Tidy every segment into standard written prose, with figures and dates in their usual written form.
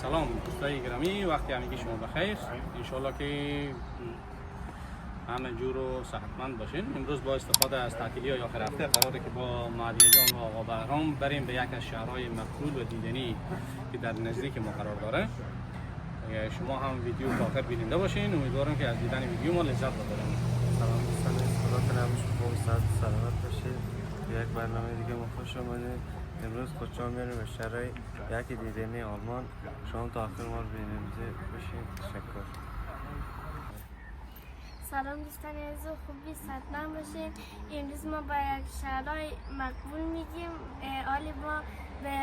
سلام دوستای گرامی، وقتی همگی شما بخیر. انشالله که همه جور و صحتمند باشین. امروز با استفاده از تعطیلی های آخر هفته قراره که با مهدی جان و آقا بهرام بریم به یک از شهرهای مقبول و دیدنی که در نزدیک ما قرار داره. شما هم ویدیو تا آخر بیننده باشین. امیدوارم که از دیدن ویدیو ما لذت ببرید. سلام دوستان، خدا همیشه خوب سلامت باشید. یک برنامه دیگه ما خوش آمدید. امروز خودشان میریم به شهرهای یکی دیدنی آلمان. شما تا آخر ما رو بیننده باشین. تشکر. سلام دوستان عزیز، خوبی صحتمند باشین. امروز ما با یک شهرهای مقبول میگیم. حالی ما به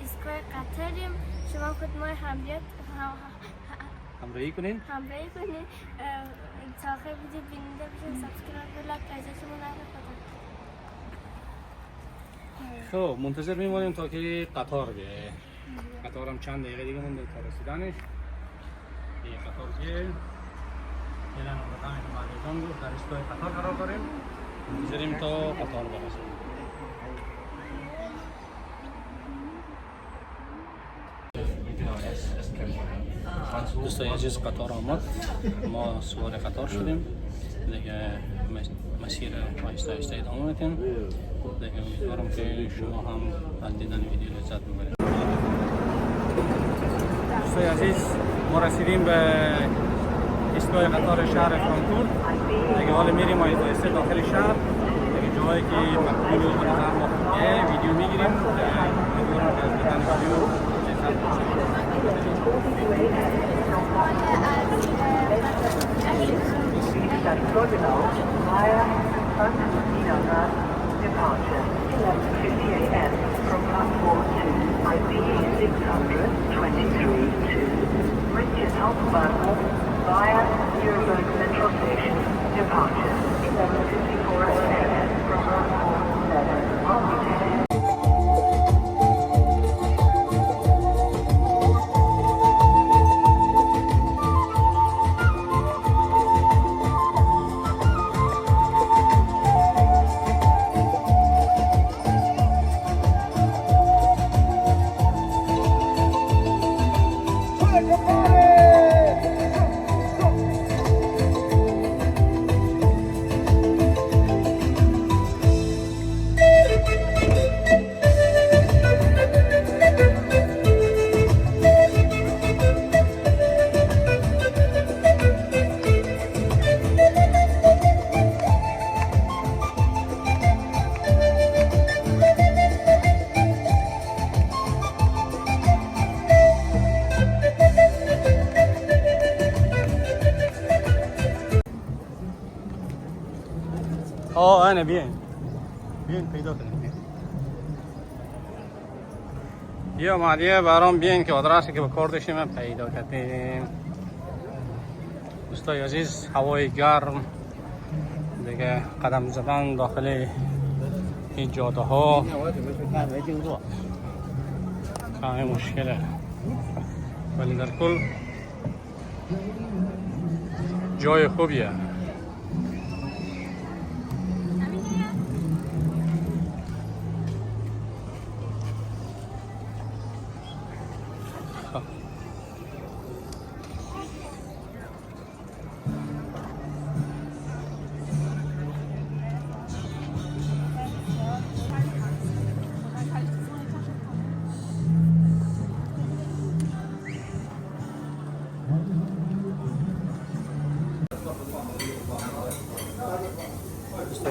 ایستگاه قطاریم. شما خود ما همراهی کنین. تا آخر ویدیو بیننده باشین. سابسکرایب و لایک از شما نره. خب منتظر میمونیم تا که قطار بیایه. قطار هم چند دقیقه دیگه مونده تا رسیدنش. این قطار بیایه. فعلا رقم مهدی جان گفت در ایستگاه قطار قرار داریم. منتظریم تا قطار برسه. دوستای عزیز، قطار آمد. ما سوار قطار شدیم. دیگه مسیر آهسته آهسته ادامه میدیم. دیگه امیدوارم که شما هم از دیدن ویدیو لذت ببرید. دوستای عزیز، ما رسیدیم به ایستگاه قطار شهر فرانکفورت. دیگه حالا میریم آهسته آهسته داخل شهر. دیگه جایی که مقبول و به نظر ما خوبه ویدیو میگیریم. امیدوارم که از دیدن ویدیو لذت ببرید. via Frankfurt departure 11:50 a.m. from platform 2 IB 623 to München Hauptbahnhof via Nuremberg Central Station departure 11:54 a.m. from platform 7 Multiple. انا bien پیدا کنیم. یا مهدی برام بیاین که آدرسی که به کار داشتیم پیدا کردیم. دوستای عزیز، هوای گرم دیگه قدم زدن داخل این جاده ها خیلی مشکله، ولی در کل جای خوبیه.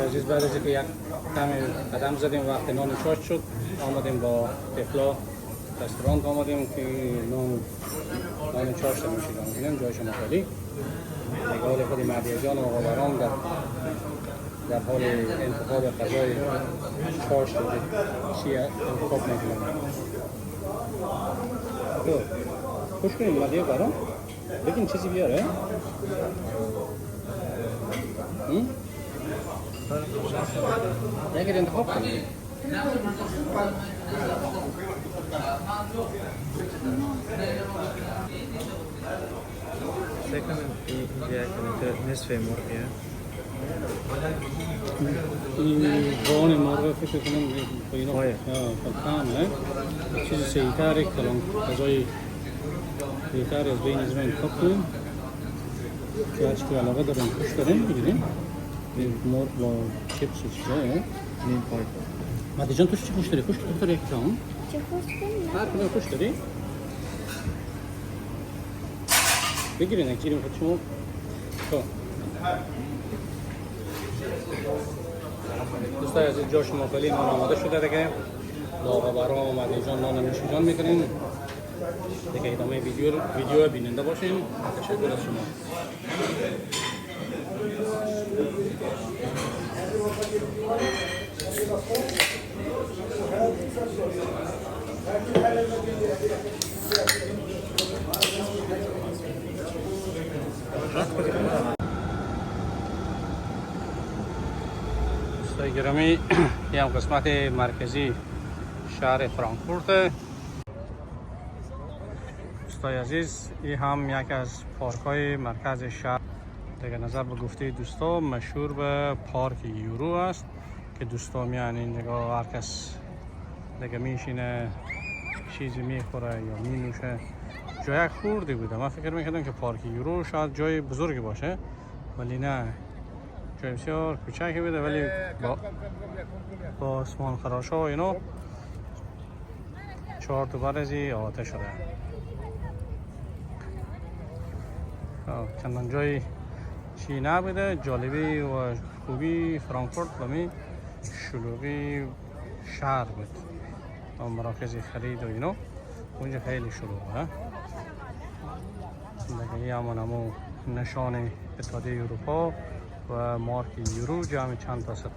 عزیز، بعد از اینکه یک کمی قدم زدیم وقت نان چاش شد، آمدیم با تفلا رستوران آمدیم که نان چاش رو میشیدم. جای شما خالی. دیگه حال خود مهدی جان و آقا بهرام در حال انتخاب غذای چاش شده چی انتخاب نکنیم. خوش کنیم مهدی بهرام بگیم چیزی بیاره. یک انتخاب کنیم. Second اینجا نصف مرغیه. این بان مرغ فکر کنم با اینا کم چیزی سیتر کلان غذای بهتر از بین از بین کپ کنیم که هرچی که علاقه داریم خوش داریم بگیریم مرغ با چیپس و چیزه مهدی جان توش چی خوش داری؟ خوش داری یک جان؟ چه خوش کنیم؟ هر کدوم خوش داری؟ بگیرین یک جیریم خود شما خب دوستای عزیز جاش مفلی نان آماده شده دیگه لاغا برا مهدی جان نان نوشی جان میکنیم دیگه ادامه ویدیو بیننده باشین تشکر از شما دوستای گرامی این هم قسمت مرکزی شهر فرانکفورت. دوستای عزیز این هم یک از پارک های مرکز شهر دیگه نظر به گفته دوستا مشهور به پارک یورو است که دوستا میان اینجا هر کس دیگه میشینه چیزی میخوره یا مینوشه. جای خوردی بوده من فکر میکردم که پارک یورو شاید جای بزرگی باشه ولی نه جای بسیار کوچکی بوده ولی با آسمان خراشا و اینو 4 تا برزی آتش شده. چندان جای چی نبوده. جالبی و خوبی فرانکفورت و شلوغی شهر بود و مراکز خرید و اینو اونجا خیلی شلوغه. دیگه همون نشان اتحادیه اروپا و مارک یورو جمع چند تا ستاره.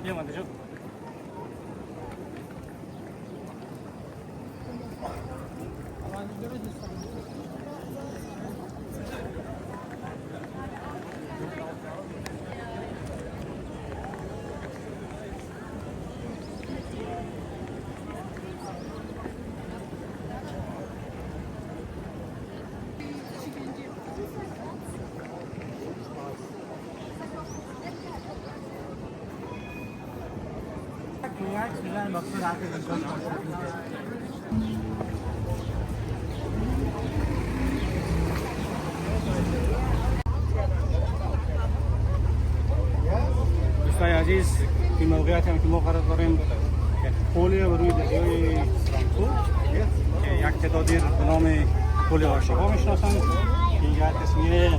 یه مانده جو دوستای عزیز این موقعیت هم که ما قرار داریم پلی روی دریای فرانکفورت که یک تعدادی به نام پل آشیبا میشناسند. اینجا اسمی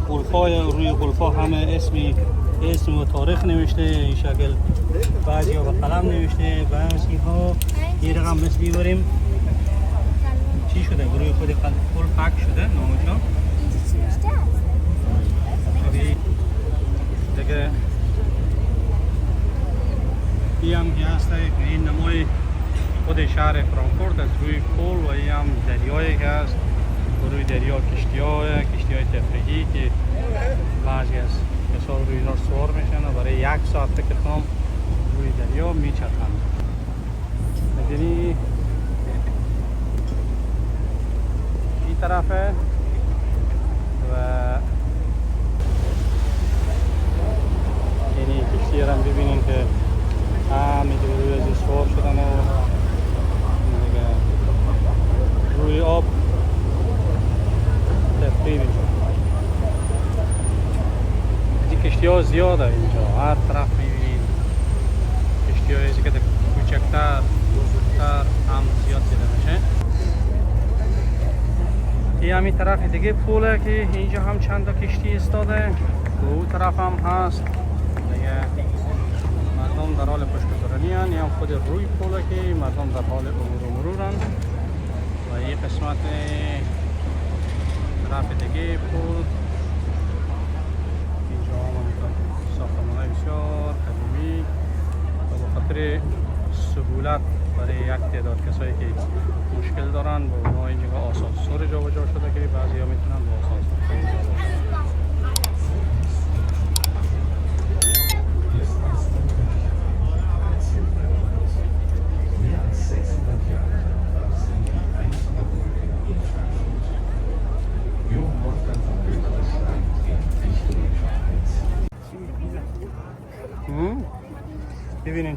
غلفای روی غلفا همه اسم و تاریخ نوشته این شکل. بعضی ها به قلم نوشته بعضی ها یه رقم مثل بیبریم چی شده روی خود پل پک شده نامشان دیگه. این هم که هست این نمای خود شهر فرانکفورت از روی پل و این هم دریایی که هست روی دریا کشتی های تفریحی که بعضی از کسا روی اینا سوار میشن و برای 1 ساعت فکر کنم روی دریا میچرخن. میدونی این طرفه و یعنی کشتی هم ببینین که همه روی از سوار شدن و روی آب تفریح میشن. کشتی ها زیاده اینجا هر طرف میبینید کشتی های که کوچکتر بزرگتر هم زیاد دیده میشه. این همین طرف دیگه پوله که اینجا هم چند تا کشتی استاده و اون طرف هم هست دیگه مردم در حال پشتگذرانی هستند. این هم خود روی پوله که مردم در حال عبور و مرورن و این قسمت طرف دیگه پول ساختمان بسیار قدیمی و به خاطر سهولت برای یک تعداد کسایی که مشکل دارن با اونها اینجا آسانسور جابجا شده که بعضی ها میتونن با آسانسور جابجا شدن.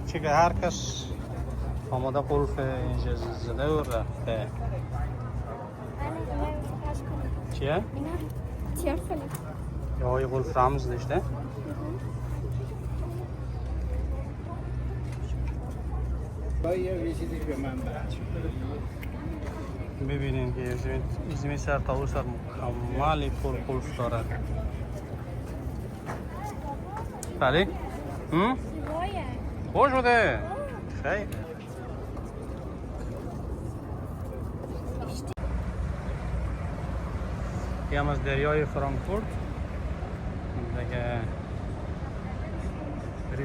چی که هر کس آماده قلف اینجا زده و رفته. چیه؟ اینا تیار کنیم. یا این قلف رمز داشته؟ ببینید که زمین سر تا سر مکمل پر قلف دارد. بله؟ زیبایه. خوش بوده؟ خیلی. این هم از دریای فرانکفورت. دیگه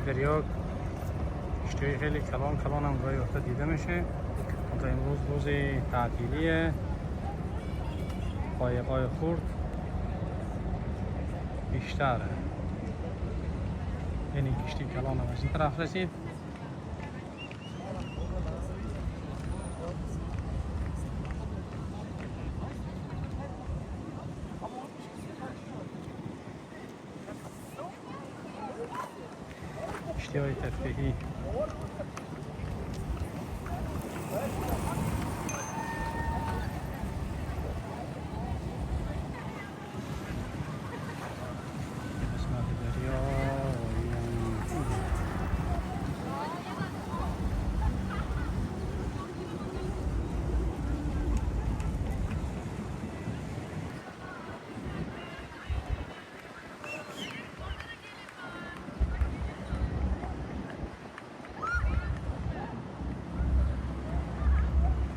دریا کشتی خیلی کلان هم گاهی وقتا دیده میشه. تا امروز روز تعطیلیه. قایقای خورد بیشتره. یعنی کشتی کلان هم از این طرف رسید. کشتی های تفریحی. قسمت دریا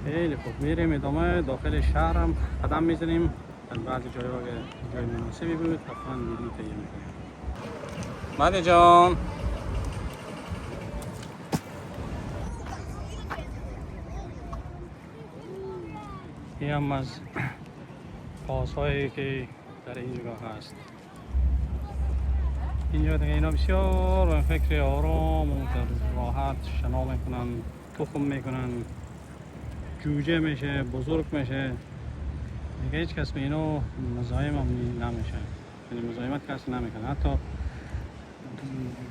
خیلی خوب. میریم ادامه داخل شهر هم قدم میزنیم. در بعضی جای‌ها که جای مناسبی بود حتما ویدیو تهیه میکنیم. مهدی جان این هم از پاس‌هایی که در اینجا هست. اینجا دیگه اینا بسیار به فکر آرام و راحت شنا میکنن، تخم میکنن، جوجه میشه، بزرگ میشه. دیگه هیچ کس به اینو مزاحم هم نمیشه. یعنی مزاحمت کسی نمیکنه. حتی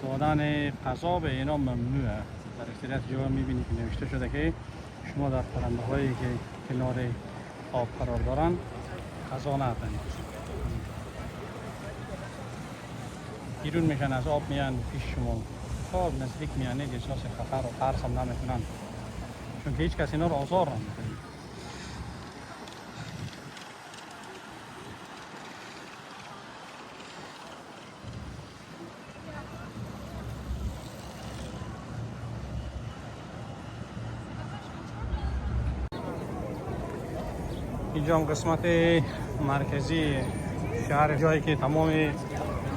دادن غذا به اینا ممنوعه. در اکثریت جاها میبینی که نوشته شده که شما در پرنده هایی که کنار آب قرار دارن غذا ندهید. بیرون میشن از آب میان پیش شما. خب نزدیک میانه احساس خطر و ترس هم نمیکنن. چون که هیچ کس اینا رو آزار نمیکنه. اینجا هم قسمت مرکزی شهر، جایی که تمام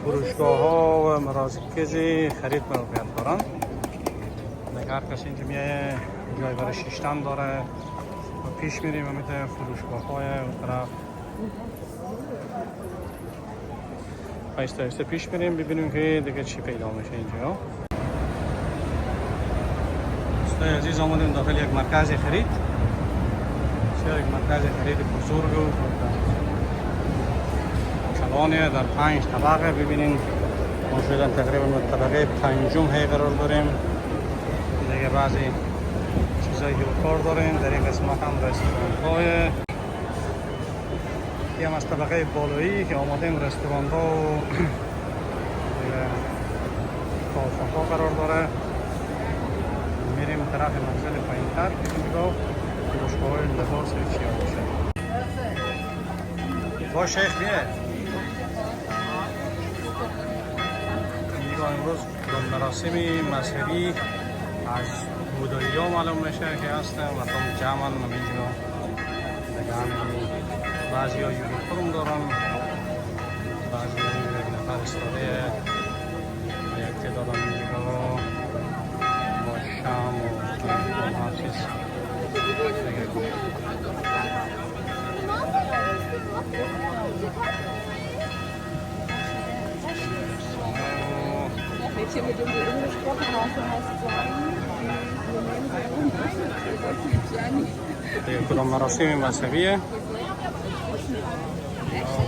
فروشگاه ها و مراکز خرید موقعیت دارن. دیگه هر کسی اینجا میایه جای برای شیشتن داره و پیش میریم و میتونه فروشگاه های اون طرف آیسته پیش میریم ببینیم که دیگه چی پیدا میشه اینجا. دوستای عزیز آمدیم داخل یک مرکز خرید. یک مرکز خرید بزرگ و کلانه در 5 طبقه. ببینین ما شدن تقریبا طبقه 5م هی قرار داریم. دیگه بعضی چیزایی که کار داریم. در این قسمت هم رستوران های یه هم از طبقه بالایی که آمادیم رستوران ها و کافه ها قرار داره. میریم طرف منزل پایین تر که نگاه فروشگاه های لباس چیا باشه. با شیخ بیه اینجا امروز به مراسم مذهبی از بودایی ها معلوم میشه که هستن و تام جمعن من اینجا دیگه همین بعضی ها یونیفرم دارن، بعضی ها یک نفر استاده و یک تعداد هم اینجا با شم و هر چیز Mädchen, mit dem du eben gesprochen hast, dann heißt es sagen, wir nehmen sie um, کدام مراسم مذهبیه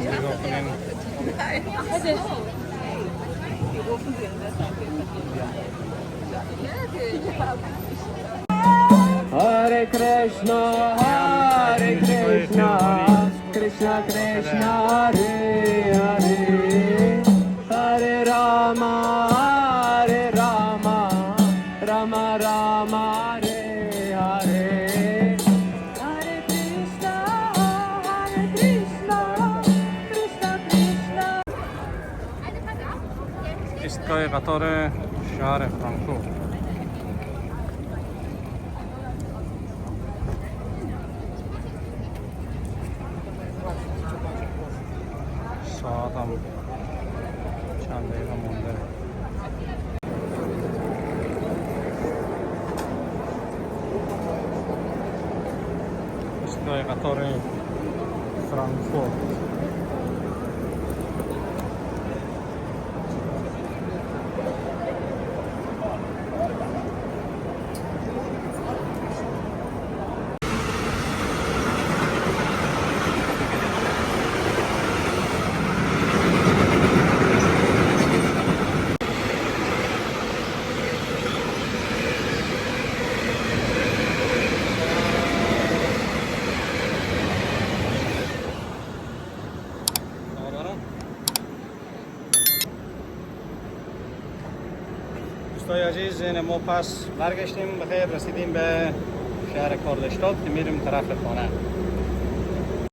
نگاه کنین. Hare Krishna, Hare Krishna, Krishna Krishna, Hare Hare, Hare Rama, Hare Rama, Rama Rama, Hare Hare, Hare Krishna, Hare Krishna, Krishna Krishna. ایستگاه قطار شهر فرانکفورت. ساعت هم چند دقیقه مونده. ایستگاه قطار فرانکفورت. دوستای عزیز، ما پس برگشتیم بخیر، رسیدیم به شهر کاردشتاد که میریم طرف خانه.